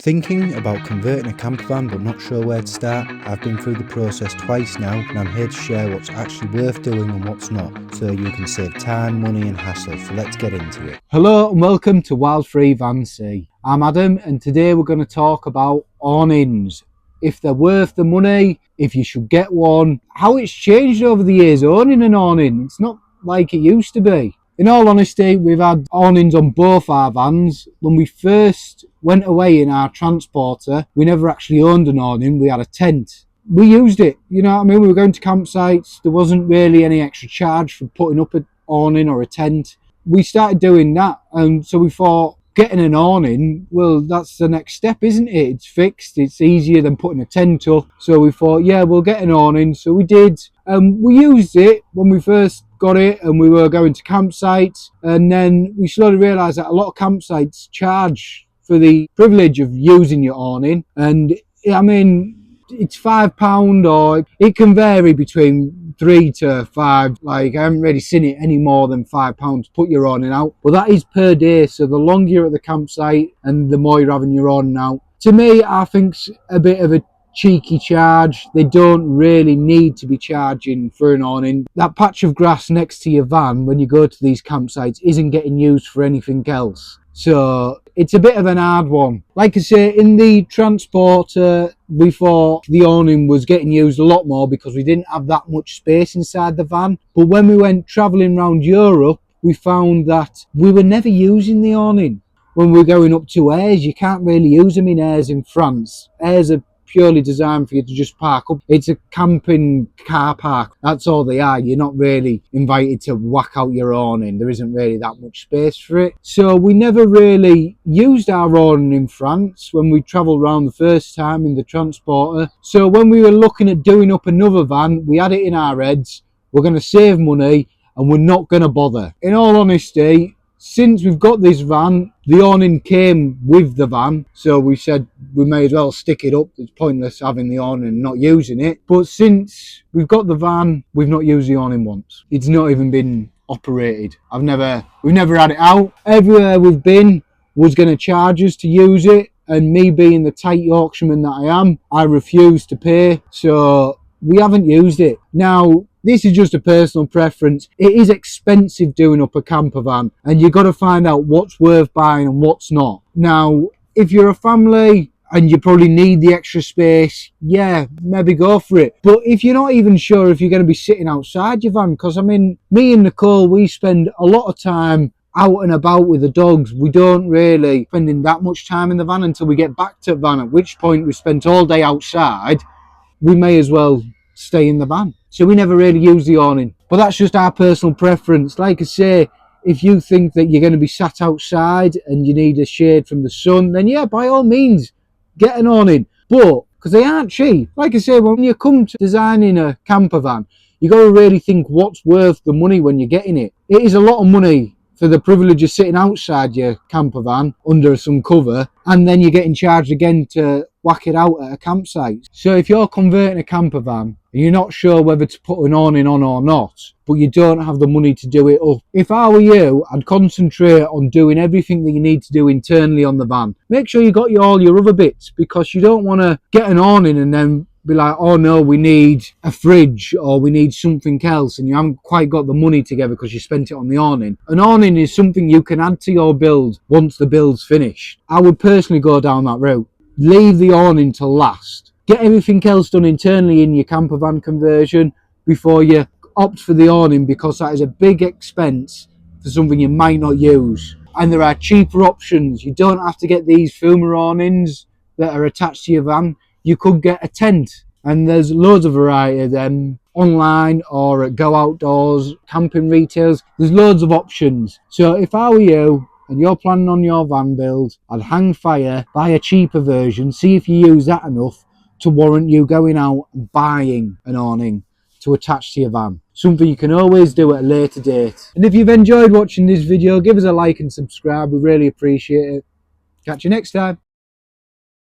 Thinking about converting a camper van but not sure where to start? I've been through the process twice now and I'm here to share what's actually worth doing and what's not, so you can save time, money and hassle. So let's get into it. Hello and welcome to Wild Free Van Sea. I'm Adam and today we're going to talk about awnings. If they're worth the money, if you should get one, how it's changed over the years owning an awning. It's not like it used to be. In all honesty, we've had awnings on both our vans. When we first went away in our transporter, we never actually owned an awning, we had a tent. We used it, you know what I mean? We were going to campsites, there wasn't really any extra charge for putting up an awning or a tent. We started doing that, and so we thought, getting an awning, well, that's the next step, isn't it? It's fixed, it's easier than putting a tent up. So we thought, yeah, we'll get an awning. So we did. We used it when we first got it and we were going to campsites, and then we slowly realised that a lot of campsites charge for the privilege of using your awning. And I mean, it's £5 or it can vary between 3 to 5. Like, I haven't really seen it any more than £5 to put your awning out, but that is per day. So the longer you're at the campsite and the more you're having your awning out, to me, I think's a bit of a cheeky charge. They don't really need to be charging for an awning. That patch of grass next to your van when you go to these campsites isn't getting used for anything else. So it's a bit of an hard one. Like I say, in the transporter, we thought the awning was getting used a lot more because we didn't have that much space inside the van. But when we went travelling around Europe, we found that we were never using the awning. When we're going up to airs, you can't really use them in airs in France. Airs are purely designed for you to just park up. It's a camping car park, that's all they are. You're not really invited to whack out your awning. There isn't really that much space for it. So we never really used our awning in France when we travelled around the first time in the transporter. So when we were looking at doing up another van, we had it in our heads, we're going to save money and we're not going to bother. In all honesty, since we've got this van, the awning came with the van, so we said we may as well stick it up. It's pointless having the awning and not using it. But since we've got the van, we've not used the awning once. It's not even been operated. We've never had it out. Everywhere we've been was going to charge us to use it, and me being the tight Yorkshireman that I am, I refused to pay, so we haven't used it. Now, this is just a personal preference. It is expensive doing up a camper van, and you've got to find out what's worth buying and what's not. Now, if you're a family and you probably need the extra space, yeah, maybe go for it. But if you're not even sure if you're going to be sitting outside your van, because I mean, me and Nicole, we spend a lot of time out and about with the dogs. We don't really spending that much time in the van until we get back to the van, at which point we spent all day outside. We may as well stay in the van. So we never really use the awning. But that's just our personal preference. Like I say, if you think that you're going to be sat outside and you need a shade from the sun, then yeah, by all means, get an awning. But, because they aren't cheap. Like I say, when you come to designing a camper van, you got to really think what's worth the money when you're getting it. It is a lot of money for the privilege of sitting outside your camper van under some cover, and then you're getting charged again to whack it out at a campsite. So if you're converting a camper van and you're not sure whether to put an awning on or not, but you don't have the money to do it up, if I were you, I'd concentrate on doing everything that you need to do internally on the van. Make sure you got all your other bits, because you don't want to get an awning and then be like, oh no, we need a fridge or we need something else, and you haven't quite got the money together because you spent it on the awning. An awning is something you can add to your build once the build's finished. I would personally go down that route. Leave the awning to last. Get everything else done internally in your camper van conversion before you opt for the awning, because that is a big expense for something you might not use. And there are cheaper options. You don't have to get these Fuma awnings that are attached to your van. You could get a tent, and there's loads of variety of them online or at Go Outdoors, camping retails. There's loads of options. So if I were you and you're planning on your van build, I'd hang fire, buy a cheaper version, see if you use that enough to warrant you going out and buying an awning to attach to your van. Something you can always do at a later date. And if you've enjoyed watching this video, give us a like and subscribe. We really appreciate it. Catch you next time.